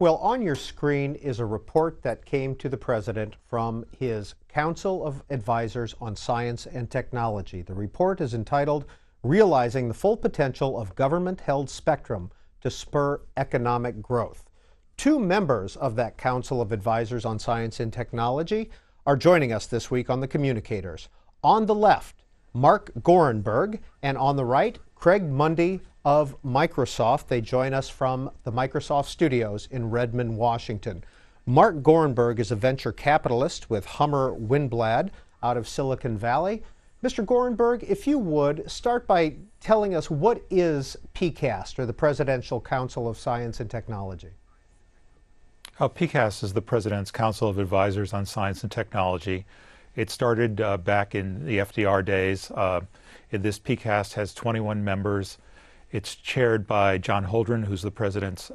Well, on your screen is a report that came to the president from his Council of Advisors on Science and Technology. The report is entitled Realizing the Full Potential of Government-Held Spectrum to Spur Economic Growth. Two members of that Council of Advisors on Science and Technology are joining us this week on the Communicators. On the left, Mark Gorenberg, and on the right, Craig Mundie of Microsoft. They join us from the Microsoft studios in Redmond, Washington. Mark Gorenberg is a venture capitalist with Hummer Winblad out of Silicon Valley. Mr. Gorenberg, if you would, start by telling us what is PCAST, or the Presidential Council of Science and Technology? PCAST is the President's Council of Advisors on Science and Technology. It started back in the FDR days. This PCAST has 21 members. It's chaired by John Holdren, who's the President's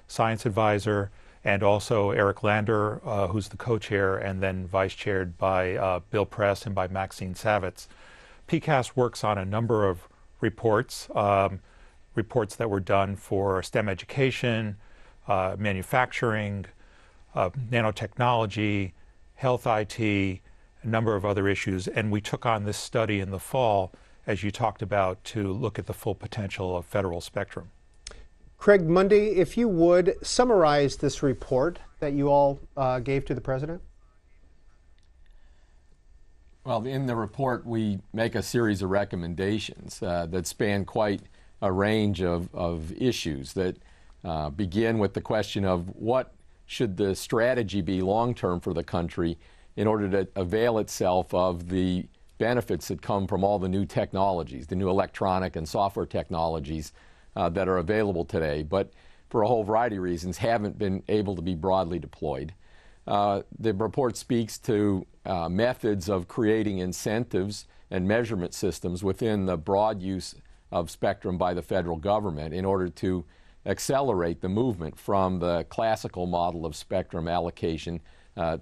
science advisor, and also Eric Lander, who's the co-chair, and then vice-chaired by Bill Press and by Maxine Savitz. PCAST works on a number of reports, reports that were done for STEM education, manufacturing, nanotechnology, health IT, a number of other issues, and we took on this study in the fall, as you talked about, to look at the full potential of federal spectrum. Craig Mundie, if you would, summarize this report that you all gave to the President. Well, in the report, we make a series of recommendations that span quite a range of issues that begin with the question of what should the strategy be long-term for the country in order to avail itself of the benefits that come from all the new technologies, the new electronic and software technologies that are available today, but for a whole variety of reasons haven't been able to be broadly deployed. The report speaks to methods of creating incentives and measurement systems within the broad use of spectrum by the federal government in order to accelerate the movement from the classical model of spectrum allocation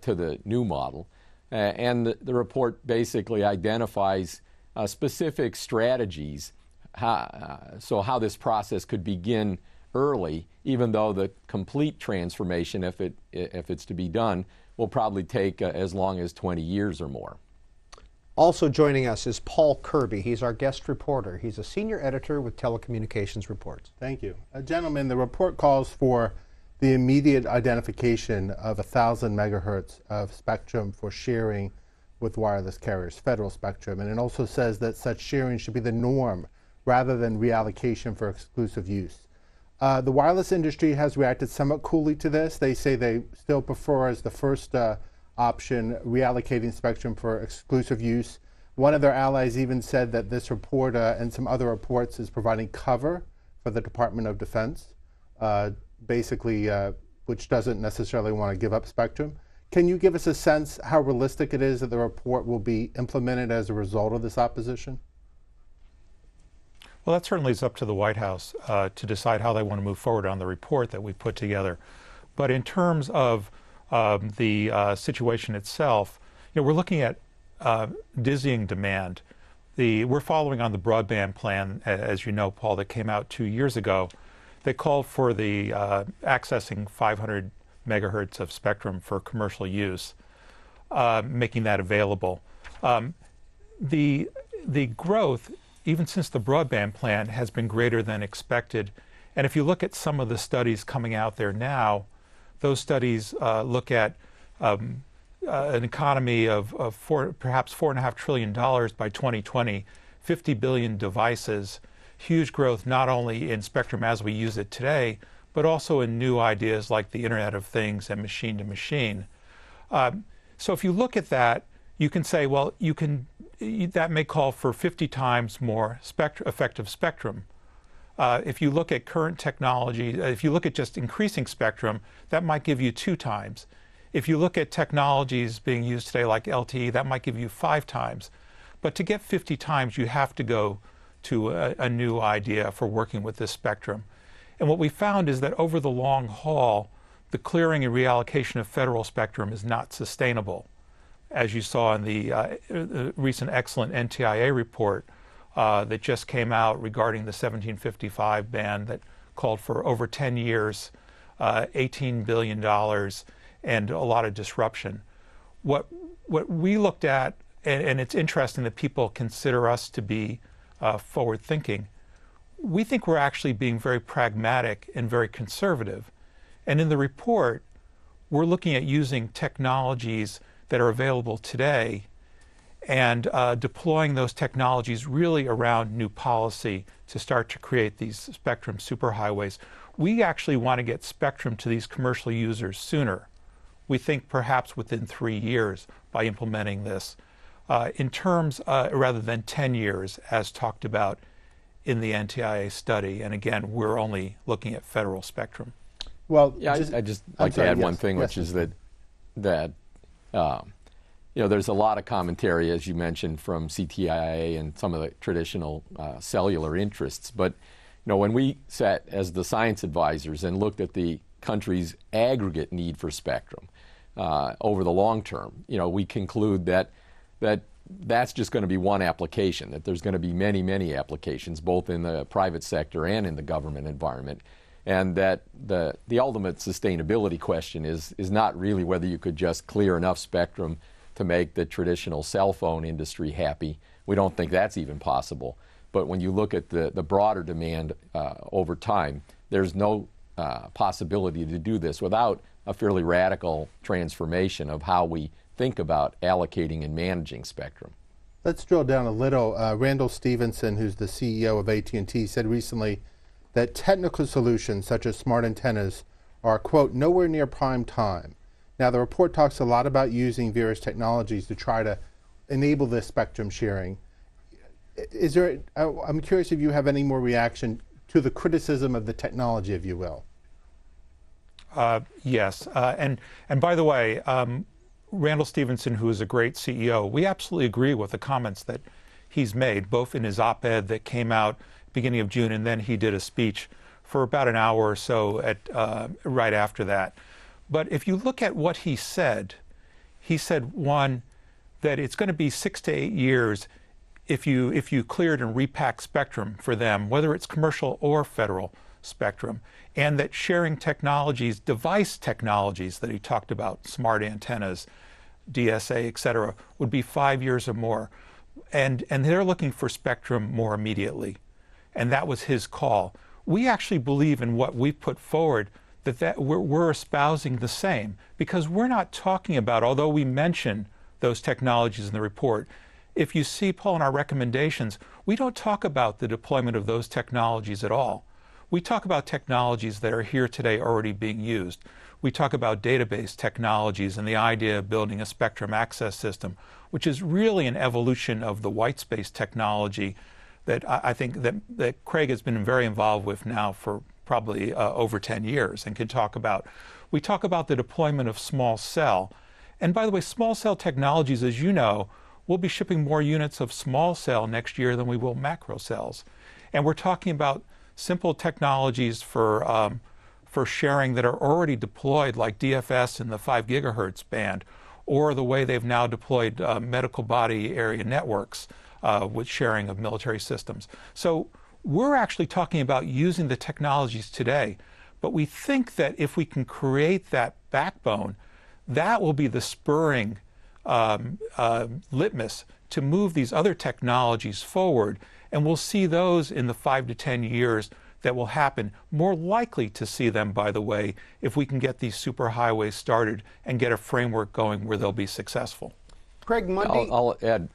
to the new model. And the report basically identifies specific strategies, how this process could begin early, even though the complete transformation, if it's to be done, will probably take as long as 20 years or more. Also joining us is Paul Kirby. He's our guest reporter. He's a senior editor with Telecommunications Reports. Thank you. Gentlemen, the report calls for the immediate identification of 1,000 megahertz of spectrum for sharing with wireless carriers, federal spectrum. And it also says that such sharing should be the norm rather than reallocation for exclusive use. The wireless industry has reacted somewhat coolly to this. They say they still prefer, as the first option, reallocating spectrum for exclusive use. One of their allies even said that this report and some other reports is providing cover for the Department of Defense, basically, which doesn't necessarily want to give up spectrum. Can you give us a sense how realistic it is that the report will be implemented as a result of this opposition? Well, that certainly is up to the White House to decide how they want to move forward on the report that we've put together. But in terms of the situation itself, we're looking at dizzying demand. We're following on the broadband plan, as you know, Paul, that came out 2 years ago. They called for the accessing 500 megahertz of spectrum for commercial use, making that available. The growth, even since the broadband plan, has been greater than expected. And if you look at some of the studies coming out there now, those studies look at an economy of perhaps $4.5 trillion by 2020, 50 billion devices, huge growth not only in spectrum as we use it today, but also in new ideas like the Internet of Things and machine-to-machine. So if you look at that, you can say, well, that may call for 50 times more effective spectrum. If you look at current technology, if you look at just increasing spectrum, that might give you 2 times. If you look at technologies being used today like LTE, that might give you 5 times. But to get 50 times, you have to go to a new idea for working with this spectrum. And what we found is that over the long haul, the clearing and reallocation of federal spectrum is not sustainable. As you saw in the recent excellent NTIA report that just came out regarding the 1755 ban that called for over 10 years $18 billion and a lot of disruption. What we looked at, and it's interesting that people consider us to be forward-thinking, we think we're actually being very pragmatic and very conservative. And in the report, we're looking at using technologies that are available today and deploying those technologies really around new policy to start to create these spectrum superhighways. We actually want to get spectrum to these commercial users sooner. We think perhaps within 3 years by implementing this, in terms rather than 10 years as talked about in the NTIA study. And again, we're only looking at federal spectrum. Well, yeah, I just like to add one thing, which is that you know, there's a lot of commentary, as you mentioned, from CTIA and some of the traditional cellular interests. But you know, when we sat as the science advisors and looked at the country's aggregate need for spectrum over the long term, you know, we conclude that that's just going to be one application, that there's going to be many, many applications, both in the private sector and in the government environment. And that the ultimate sustainability question is not really whether you could just clear enough spectrum to make the traditional cell phone industry happy. We don't think that's even possible. But when you look at the broader demand over time, there's no possibility to do this without a fairly radical transformation of how we think about allocating and managing spectrum. Let's drill down a little. Randall Stevenson, who's the CEO of AT&T, said recently that technical solutions such as smart antennas are, quote, nowhere near prime time. Now, the report talks a lot about using various technologies to try to enable this spectrum sharing. Is there, I'm curious if you have any more reaction to the criticism of the technology, if you will. Yes, and by the way, Randall Stevenson, who is a great CEO, we absolutely agree with the comments that he's made, both in his op-ed that came out beginning of June, and then he did a speech for about an hour or so right after that. But if you look at what he said, one, that it's going to be 6 to 8 years if you cleared and repacked spectrum for them, whether it's commercial or federal spectrum, and that sharing technologies, device technologies that he talked about, smart antennas, DSA, et cetera, would be 5 years or more. And they're looking for spectrum more immediately. And that was his call. We actually believe in what we've put forward, that we're espousing the same, because we're not talking about, although we mention those technologies in the report, if you see, Paul, in our recommendations, we don't talk about the deployment of those technologies at all. We talk about technologies that are here today already being used. We talk about database technologies and the idea of building a spectrum access system, which is really an evolution of the white space technology that I think that Craig has been very involved with now for probably over 10 years and can talk about. We talk about the deployment of small cell. And by the way, small cell technologies, as you know, we'll be shipping more units of small cell next year than we will macro cells. And we're talking about simple technologies for sharing that are already deployed, like DFS in the 5 gigahertz band, or the way they've now deployed medical body area networks with sharing of military systems. So we're actually talking about using the technologies today, but we think that if we can create that backbone, that will be the spurring litmus to move these other technologies forward, and we'll see those in the 5 to 10 years that will happen. More likely to see them, by the way, if we can get these superhighways started and get a framework going where they'll be successful. Craig, Mundie. I'll add.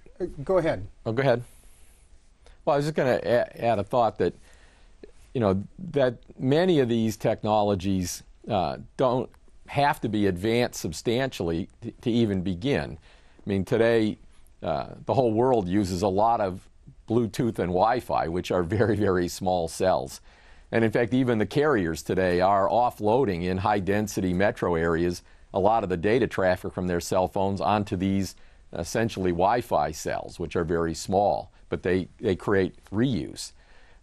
Go ahead. Oh, go ahead. Well, I was just going to add a thought that, you know, that many of these technologies don't have to be advanced substantially to even begin. I mean, today, the whole world uses a lot of Bluetooth and Wi-Fi, which are very, very small cells. And in fact, even the carriers today are offloading in high-density metro areas a lot of the data traffic from their cell phones onto these essentially Wi-Fi cells, which are very small, but they create reuse.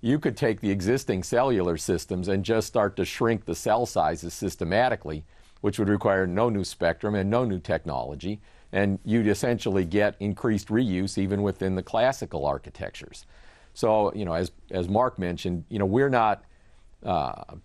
You could take the existing cellular systems and just start to shrink the cell sizes systematically, which would require no new spectrum and no new technology, and you'd essentially get increased reuse even within the classical architectures. So, you know, as Mark mentioned, you know, we're not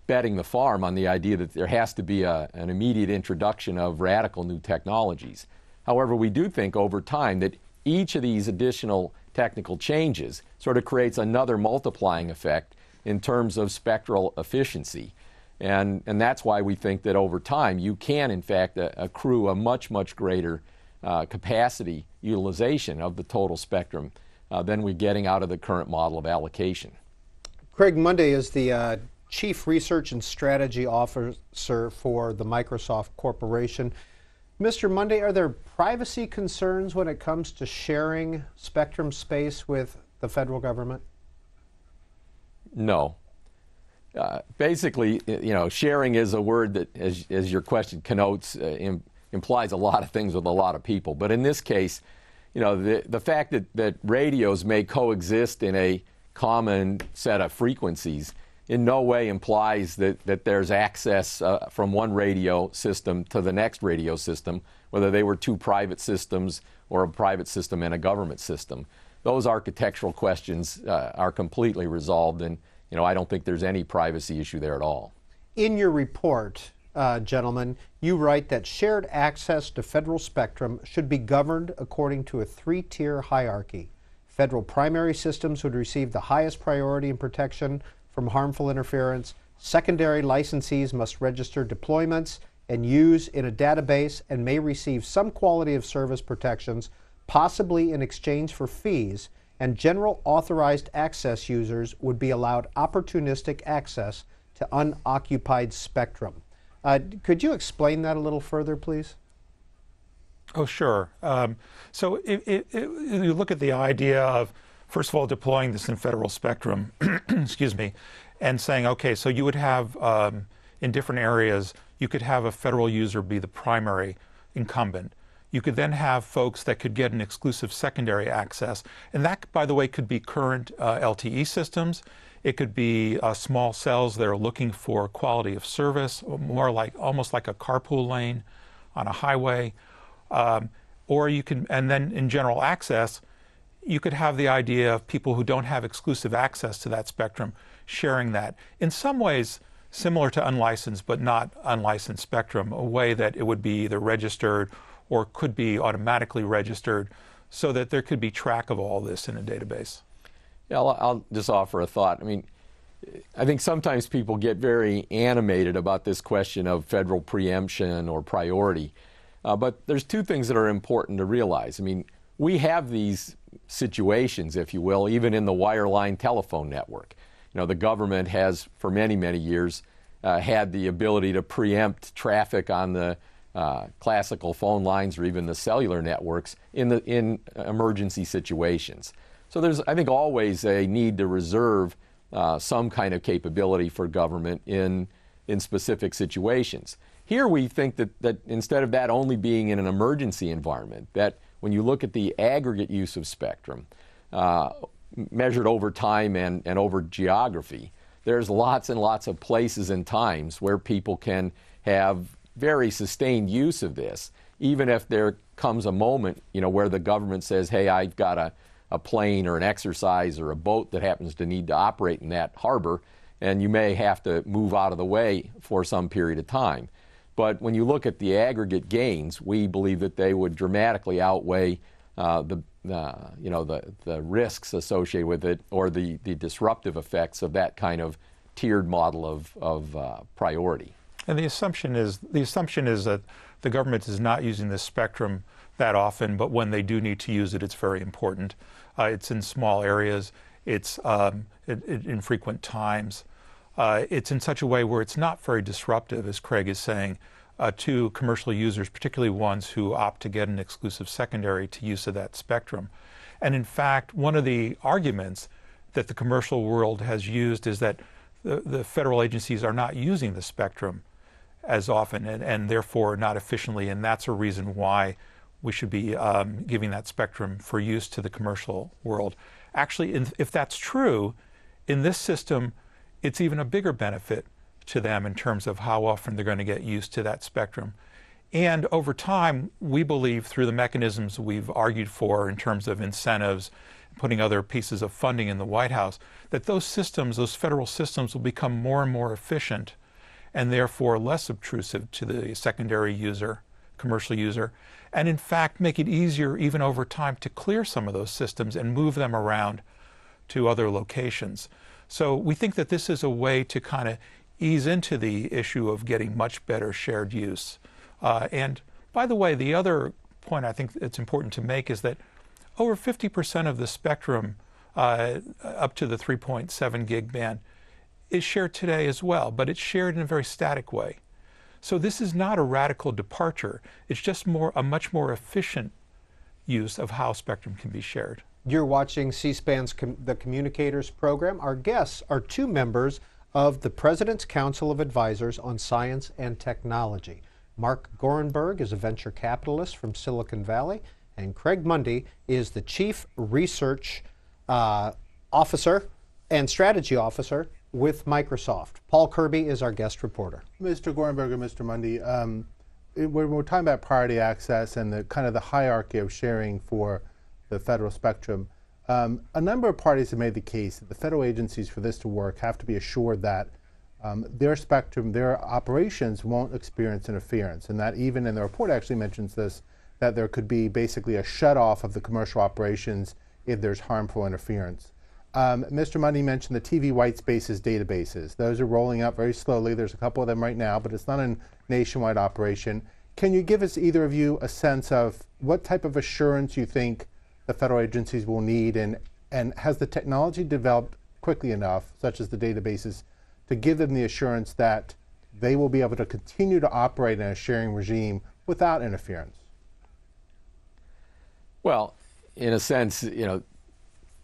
betting the farm on the idea that there has to be an immediate introduction of radical new technologies. However, we do think over time that each of these additional technical changes sort of creates another multiplying effect in terms of spectral efficiency. And that's why we think that over time you can, in fact, accrue a much, much greater capacity utilization of the total spectrum than we're getting out of the current model of allocation. Craig Mundie is the Chief Research and Strategy Officer for the Microsoft Corporation. Mr. Mundie, are there privacy concerns when it comes to sharing spectrum space with the federal government? No. Basically, sharing is a word that, as your question connotes, implies a lot of things with a lot of people. But in this case, the fact that radios may coexist in a common set of frequencies in no way implies that there's access from one radio system to the next radio system, whether they were two private systems or a private system and a government system. Those architectural questions are completely resolved, and I don't think there's any privacy issue there at all. In your report, gentlemen, you write that shared access to federal spectrum should be governed according to a three-tier hierarchy. Federal primary systems would receive the highest priority and protection from harmful interference. Secondary licensees must register deployments and use in a database and may receive some quality of service protections, possibly in exchange for fees, and general authorized access users would be allowed opportunistic access to unoccupied spectrum. Could you explain that a little further, please? Oh, sure. So if you look at the idea of, first of all, deploying this in federal spectrum, excuse me, and saying, okay, so you would have, in different areas, you could have a federal user be the primary incumbent. You could then have folks that could get an exclusive secondary access. And that, by the way, could be current LTE systems. It could be small cells that are looking for quality of service, more like almost like a carpool lane on a highway. Or you can, and then in general access, you could have the idea of people who don't have exclusive access to that spectrum sharing that. In some ways, similar to unlicensed but not unlicensed spectrum, a way that it would be either registered or could be automatically registered so that there could be track of all this in a database. Yeah, I'll just offer a thought. I mean, I think sometimes people get very animated about this question of federal preemption or priority. But there's two things that are important to realize. I mean, we have these situations, if you will, even in the wireline telephone network. The government has, for many, many years, had the ability to preempt traffic on the classical phone lines or even the cellular networks in emergency situations. So there's, I think, always a need to reserve some kind of capability for government in specific situations. Here we think that instead of that only being in an emergency environment, that when you look at the aggregate use of spectrum, measured over time and over geography, there's lots and lots of places and times where people can have very sustained use of this, even if there comes a moment, where the government says, hey, I've got a plane or an exercise or a boat that happens to need to operate in that harbor, and you may have to move out of the way for some period of time. But when you look at the aggregate gains, we believe that they would dramatically outweigh the risks associated with it, or the disruptive effects of that kind of tiered model of priority. And the assumption is that the government is not using this spectrum that often, but when they do need to use it, it's very important. It's in small areas. It's in frequent times. It's in such a way where it's not very disruptive, as Craig is saying, to commercial users, particularly ones who opt to get an exclusive secondary to use of that spectrum. And in fact, one of the arguments that the commercial world has used is that the federal agencies are not using the spectrum as often and therefore not efficiently, and that's a reason why we should be giving that spectrum for use to the commercial world. Actually, if that's true, in this system, it's even a bigger benefit to them in terms of how often they're going to get used to that spectrum. And over time, we believe through the mechanisms we've argued for in terms of incentives, putting other pieces of funding in the White House, that those systems, those federal systems, will become more and more efficient and therefore less obtrusive to the secondary user, commercial user, and in fact make it easier even over time to clear some of those systems and move them around to other locations. So we think that this is a way to kind of ease into the issue of getting much better shared use. And by the way, the other point I think it's important to make is that over 50% of the spectrum up to the 3.7 gig band is shared today as well, but it's shared in a very static way. So this is not a radical departure. It's just a much more efficient use of how spectrum can be shared. You're watching C-SPAN's The Communicators program. Our guests are two members of the President's Council of Advisors on Science and Technology. Mark Gorenberg is a venture capitalist from Silicon Valley, and Craig Mundie is the Chief Research Officer and Strategy Officer with Microsoft. Paul Kirby is our guest reporter. Mr. Gorenberg and Mr. Mundie, when we're talking about priority access and the kind of the hierarchy of sharing for the federal spectrum, a number of parties have made the case that the federal agencies, for this to work, have to be assured that their spectrum, their operations won't experience interference, and that even, and the report actually mentions this, that there could be basically a shut-off of the commercial operations if there's harmful interference. Mr. Mundie mentioned the TV white spaces databases. Those are rolling out very slowly. There's a couple of them right now, but it's not a nationwide operation. Can you give us, either of you, a sense of what type of assurance you think the federal agencies will need, and has the technology developed quickly enough, such as the databases, to give them the assurance that they will be able to continue to operate in a sharing regime without interference? Well, in a sense,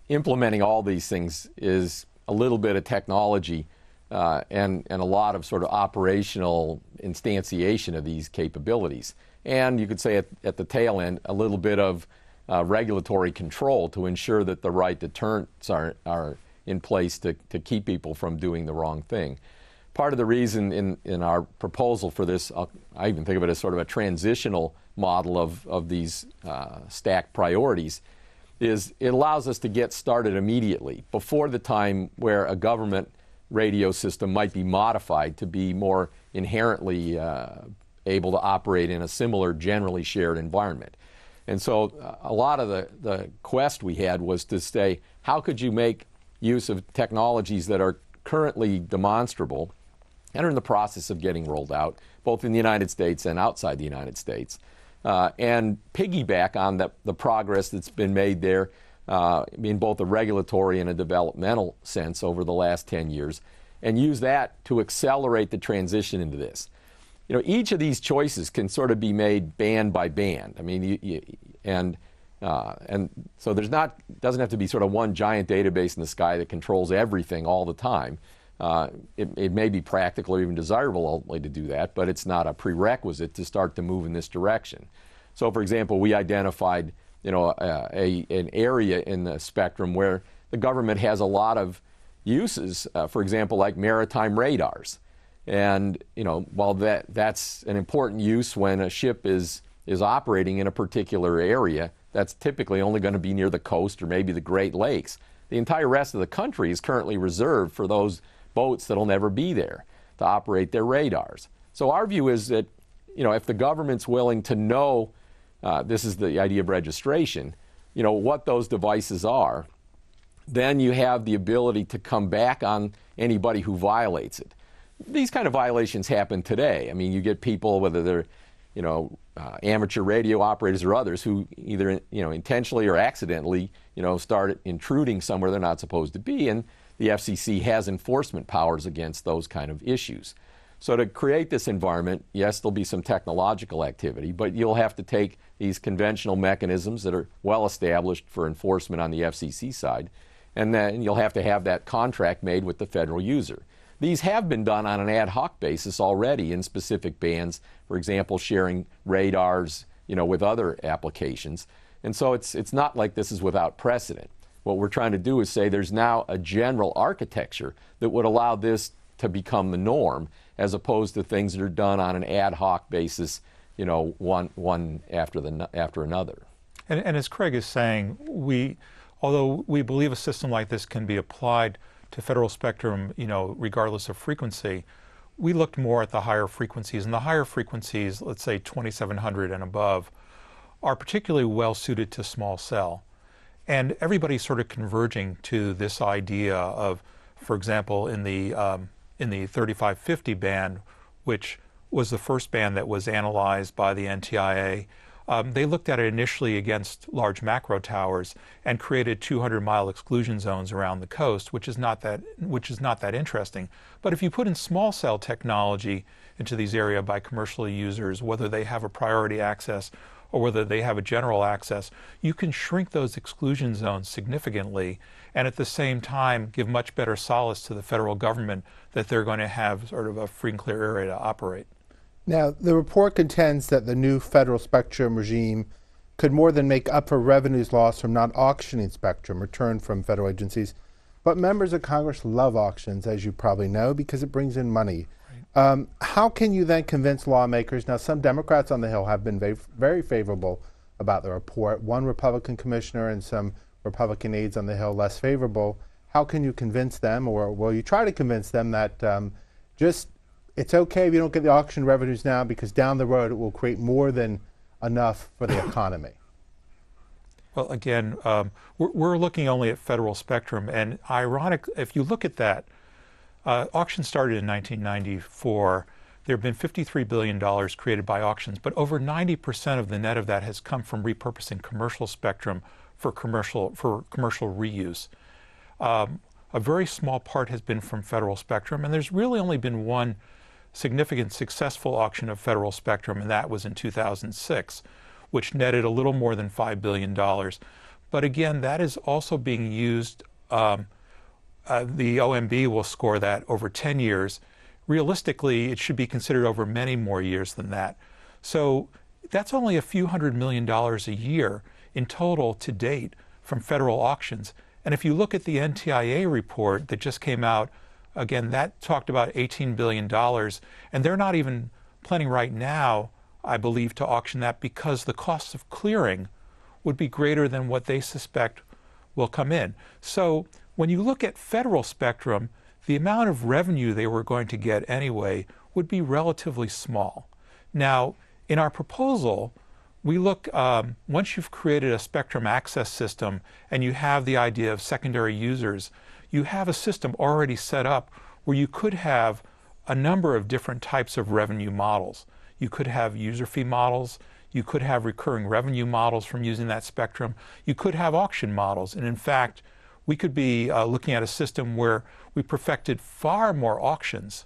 implementing all these things is a little bit of technology and a lot of sort of operational instantiation of these capabilities. And you could say at the tail end, a little bit of regulatory control to ensure that the right deterrents are in place to keep people from doing the wrong thing. Part of the reason in our proposal for this, I even think of it as sort of a transitional model of these stacked priorities, is it allows us to get started immediately, before the time where a government radio system might be modified to be more inherently able to operate in a similar, generally shared environment. And so a lot of the quest we had was to say, how could you make use of technologies that are currently demonstrable and are in the process of getting rolled out, both in the United States and outside the United States, and piggyback on the progress that's been made there in both a regulatory and a developmental sense over the last 10 years, and use that to accelerate the transition into this. Each of these choices can sort of be made band by band. I mean, and so doesn't have to be sort of one giant database in the sky that controls everything all the time. It may be practical or even desirable ultimately to do that, but it's not a prerequisite to start to move in this direction. So, for example, we identified an area in the spectrum where the government has a lot of uses, for example, like maritime radars. And while that's an important use when a ship is operating in a particular area, that's typically only going to be near the coast or maybe the Great Lakes. The entire rest of the country is currently reserved for those boats that'll never be there to operate their radars. So our view is that, if the government's willing to know, this is the idea of registration, what those devices are, then you have the ability to come back on anybody who violates it. These kind of violations happen today. I mean, you get people, whether they're, amateur radio operators or others, who either, intentionally or accidentally, start intruding somewhere they're not supposed to be, and the FCC has enforcement powers against those kind of issues. So to create this environment, yes, there'll be some technological activity, but you'll have to take these conventional mechanisms that are well established for enforcement on the FCC side, and then you'll have to have that contract made with the federal user. These have been done on an ad hoc basis already in specific bands, for example, sharing radars, with other applications. And so it's not like this is without precedent. What we're trying to do is say there's now a general architecture that would allow this to become the norm, as opposed to things that are done on an ad hoc basis, one after another. And as Craig is saying, we although we believe a system like this can be applied to federal spectrum, regardless of frequency, we looked more at the higher frequencies, and the higher frequencies, let's say 2700 and above, are particularly well suited to small cell. And everybody's sort of converging to this idea of, for example, in the 3550 band, which was the first band that was analyzed by the NTIA, they looked at it initially against large macro towers and created 200-mile exclusion zones around the coast, which is not that interesting. But if you put in small cell technology into these areas by commercial users, whether they have a priority access or whether they have a general access, you can shrink those exclusion zones significantly and at the same time give much better solace to the federal government that they're going to have sort of a free and clear area to operate. Now, the report contends that the new federal spectrum regime could more than make up for revenues lost from not auctioning spectrum returned from federal agencies. But members of Congress love auctions, as you probably know, because it brings in money. How can you then convince lawmakers? Now, some Democrats on the Hill have been very favorable about the report. One Republican commissioner and some Republican aides on the Hill less favorable. How can you convince them, or will you try to convince them that it's okay if you don't get the auction revenues now, because down the road it will create more than enough for the economy? Well, again, we're looking only at federal spectrum, and ironic, if you look at that, auction started in 1994. There have been $53 billion created by auctions, but over 90% of the net of that has come from repurposing commercial spectrum for commercial reuse. A very small part has been from federal spectrum, and there's really only been one significant successful auction of federal spectrum, and that was in 2006, which netted a little more than $5 billion. But again, that is also being used. The OMB will score that over 10 years. Realistically, it should be considered over many more years than that. So that's only a few $100 million a year in total to date from federal auctions. And if you look at the NTIA report that just came out, again, that talked about $18 billion, and they're not even planning right now, I believe, to auction that because the cost of clearing would be greater than what they suspect will come in. So when you look at federal spectrum, the amount of revenue they were going to get anyway would be relatively small. Now, in our proposal, we look, once you've created a spectrum access system and you have the idea of secondary users, you have a system already set up where you could have a number of different types of revenue models. You could have user fee models, you could have recurring revenue models from using that spectrum, you could have auction models, and in fact, we could be looking at a system where we perfected far more auctions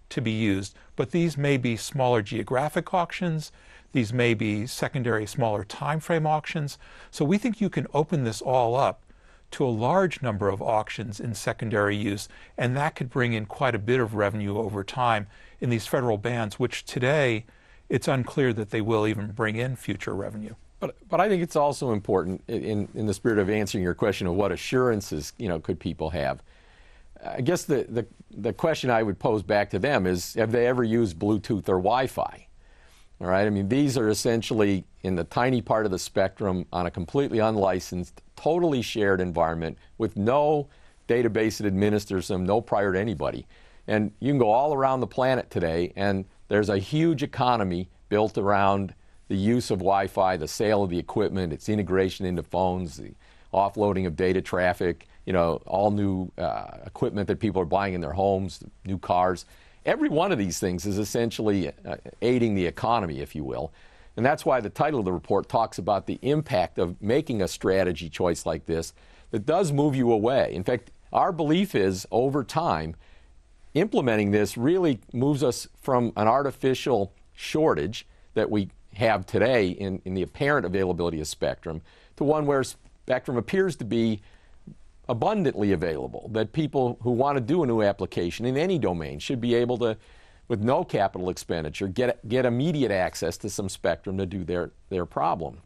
to be used, but these may be smaller geographic auctions, these may be secondary smaller time frame auctions. So we think you can open this all up to a large number of auctions in secondary use, and that could bring in quite a bit of revenue over time in these federal bands, which today it's unclear that they will even bring in future revenue. But I think it's also important in the spirit of answering your question of what assurances could people have. I guess the question I would pose back to them is, have they ever used Bluetooth or Wi-Fi? All right, I mean, these are essentially in the tiny part of the spectrum on a completely unlicensed, totally shared environment with no database that administers them, no prior to anybody. And you can go all around the planet today, and there's a huge economy built around the use of Wi-Fi, the sale of the equipment, its integration into phones, the offloading of data traffic, all new equipment that people are buying in their homes, new cars. Every one of these things is essentially aiding the economy, if you will. And that's why the title of the report talks about the impact of making a strategy choice like this that does move you away. In fact, our belief is over time, implementing this really moves us from an artificial shortage that we have today in the apparent availability of spectrum to one where spectrum appears to be abundantly available, that people who want to do a new application in any domain should be able to, with no capital expenditure, get immediate access to some spectrum to do their problem.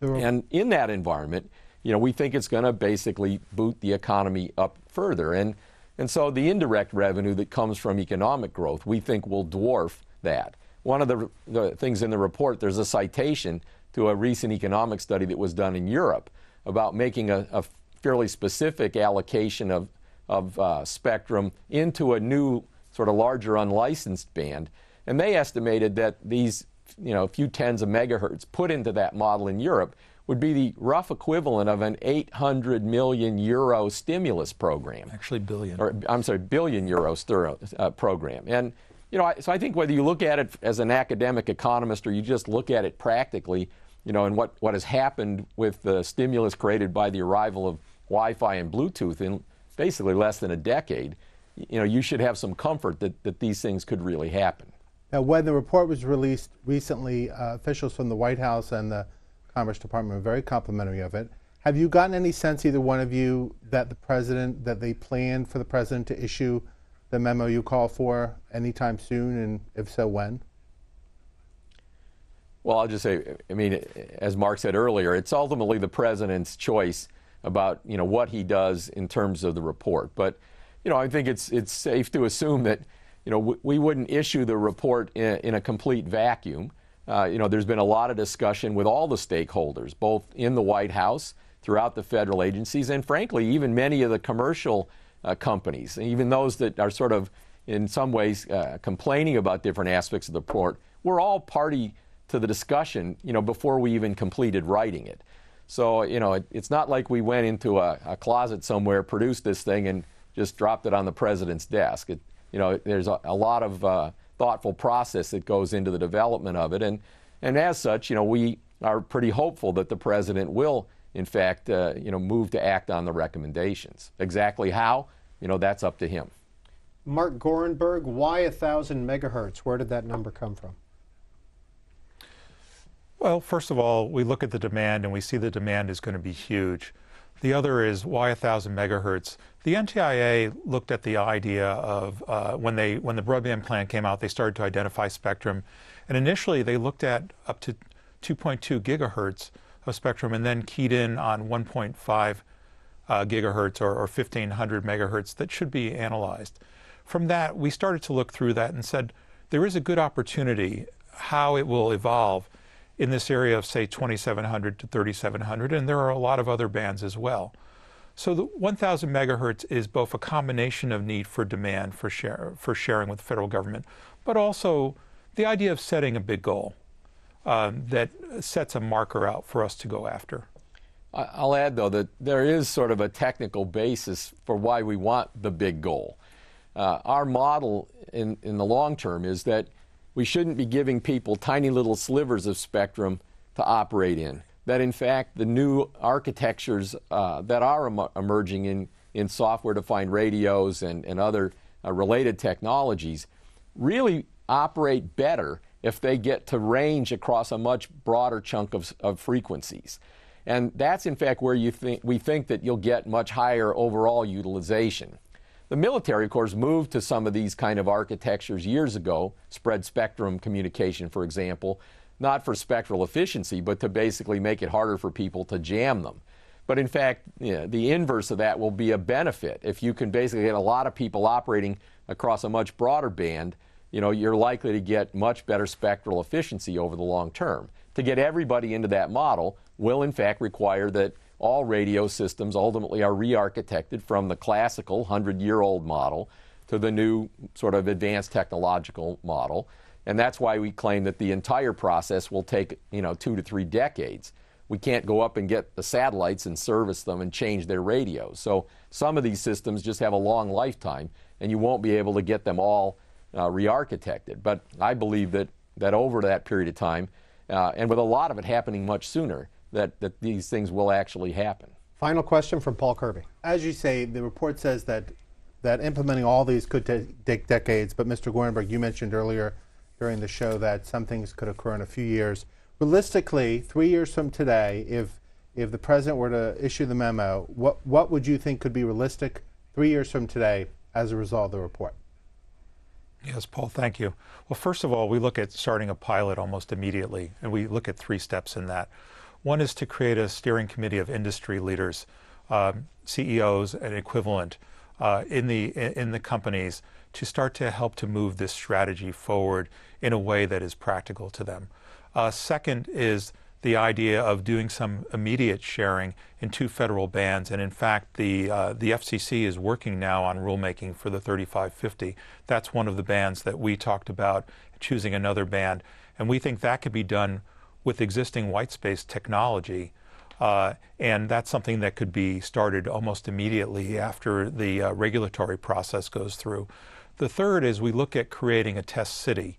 And in that environment, we think it's going to basically boot the economy up further. And so the indirect revenue that comes from economic growth, we think will dwarf that. One of the things in the report, there's a citation to a recent economic study that was done in Europe about making a fairly specific allocation of spectrum into a new sort of larger unlicensed band. And they estimated that these few tens of megahertz put into that model in Europe would be the rough equivalent of an 800 million euro stimulus program. Actually billion. Or, I'm sorry, billion euro program. And so I think whether you look at it as an academic economist or you just look at it practically, and what has happened with the stimulus created by the arrival of Wi-Fi and Bluetooth in basically less than a decade, you should have some comfort that these things could really happen. Now, when the report was released recently, officials from the White House and the Commerce Department were very complimentary of it. Have you gotten any sense, either one of you, that they planned for the president to issue the memo you call for anytime soon, and if so, when? Well, I'll just say, as Mark said earlier, it's ultimately the president's choice about what he does in terms of the report. But I think it's safe to assume that we wouldn't issue the report in a complete vacuum. There's been a lot of discussion with all the stakeholders, both in the White House, throughout the federal agencies, and frankly, even many of the commercial companies, even those that are sort of, in some ways, complaining about different aspects of the report. We're all party to the discussion, before we even completed writing it. So, it's not like we went into a closet somewhere, produced this thing, and just dropped it on the president's desk. There's a lot of thoughtful process that goes into the development of it, and as such, we are pretty hopeful that the president will, in fact, move to act on the recommendations. Exactly how, that's up to him. Mark Gorenberg, why 1,000 megahertz? Where did that number come from? Well, first of all, we look at the demand and we see the demand is going to be huge. The other is why 1,000 megahertz. The NTIA looked at the idea of when the broadband plan came out, they started to identify spectrum, and initially they looked at up to 2.2 gigahertz of spectrum and then keyed in on 1.5 gigahertz or 1,500 megahertz that should be analyzed. From that, we started to look through that and said there is a good opportunity how it will evolve in this area of, say, 2,700 to 3,700, and there are a lot of other bands as well. So the 1,000 megahertz is both a combination of need for demand for sharing with the federal government, but also the idea of setting a big goal that sets a marker out for us to go after. I'll add, though, that there is sort of a technical basis for why we want the big goal. Our model in the long term is that we shouldn't be giving people tiny little slivers of spectrum to operate in. That, in fact, the new architectures that are emerging in software-defined radios and other related technologies really operate better if they get to range across a much broader chunk of frequencies. And that's, in fact, where we think that you'll get much higher overall utilization. The military, of course, moved to some of these kind of architectures years ago, spread spectrum communication, for example, not for spectral efficiency, but to basically make it harder for people to jam them. But in fact, the inverse of that will be a benefit. If you can basically get a lot of people operating across a much broader band, you're likely to get much better spectral efficiency over the long term. To get everybody into that model will, in fact, require that all radio systems ultimately are re-architected from the classical 100-year-old model to the new sort of advanced technological model. And that's why we claim that the entire process will take, 2 to 3 decades. We can't go up and get the satellites and service them and change their radios. So some of these systems just have a long lifetime, and you won't be able to get them all re-architected. But I believe that over that period of time, and with a lot of it happening much sooner, that these things will actually happen. Final question from Paul Kirby. As you say, the report says that implementing all these could take decades, but Mr. Gorenberg, you mentioned earlier during the show that some things could occur in a few years. Realistically, 3 years from today, if the president were to issue the memo, what would you think could be realistic 3 years from today as a result of the report? Yes, Paul, thank you. Well, first of all, we look at starting a pilot almost immediately, and we look at 3 steps in that. One is to create a steering committee of industry leaders, CEOs and equivalent in the companies to start to help to move this strategy forward in a way that is practical to them. Second is the idea of doing some immediate sharing in 2 federal bands. And in fact, the FCC is working now on rulemaking for the 3550. That's one of the bands that we talked about, choosing another band. And we think that could be done with existing white space technology. And that's something that could be started almost immediately after the regulatory process goes through. The third is we look at creating a test city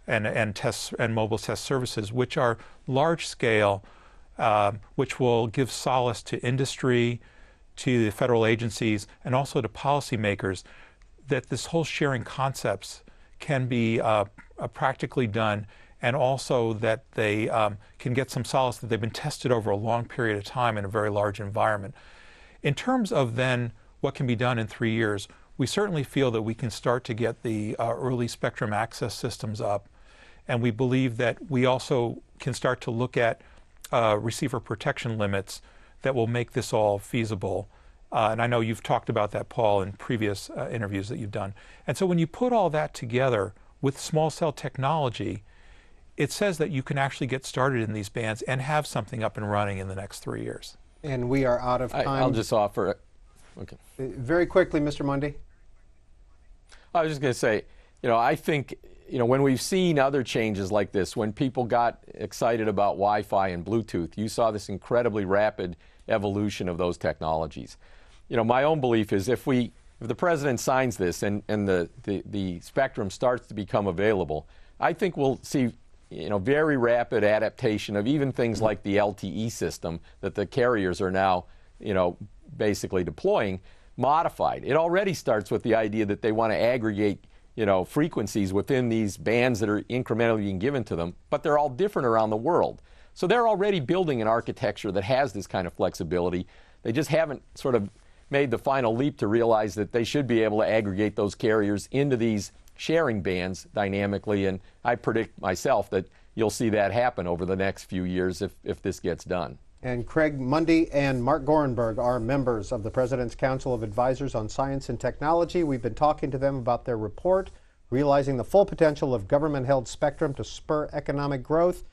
and mobile test services, which are large scale, which will give solace to industry, to the federal agencies, and also to policymakers, that this whole sharing concepts can be practically done, and also that they can get some solace that they've been tested over a long period of time in a very large environment. In terms of then what can be done in 3 years, we certainly feel that we can start to get the early spectrum access systems up, and we believe that we also can start to look at receiver protection limits that will make this all feasible. And I know you've talked about that, Paul, in previous interviews that you've done. And so when you put all that together with small cell technology, it says that you can actually get started in these bands and have something up and running in the next 3 years. And we are out of time. I'll just offer, okay. Very quickly, Mr. Mundie. I was just going to say, I think, when we've seen other changes like this, when people got excited about Wi-Fi and Bluetooth, you saw this incredibly rapid evolution of those technologies. My own belief is if the president signs this and the spectrum starts to become available, I think we'll see very rapid adaptation of even things like the LTE system that the carriers are now basically deploying, modified. It already starts with the idea that they want to aggregate frequencies within these bands that are incrementally being given to them, but they're all different around the world. So they're already building an architecture that has this kind of flexibility. They just haven't sort of made the final leap to realize that they should be able to aggregate those carriers into these sharing bands dynamically, and I predict myself that you'll see that happen over the next few years if this gets done. And Craig Mundie and Mark Gorenberg are members of the President's Council of Advisors on Science and Technology. We've been talking to them about their report, Realizing the Full Potential of Government-Held Spectrum to Spur Economic Growth.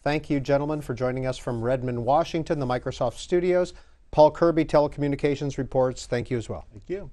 Thank you, gentlemen, for joining us from Redmond, Washington, the Microsoft studios. Paul Kirby, Telecommunications Reports, thank you as well. Thank you.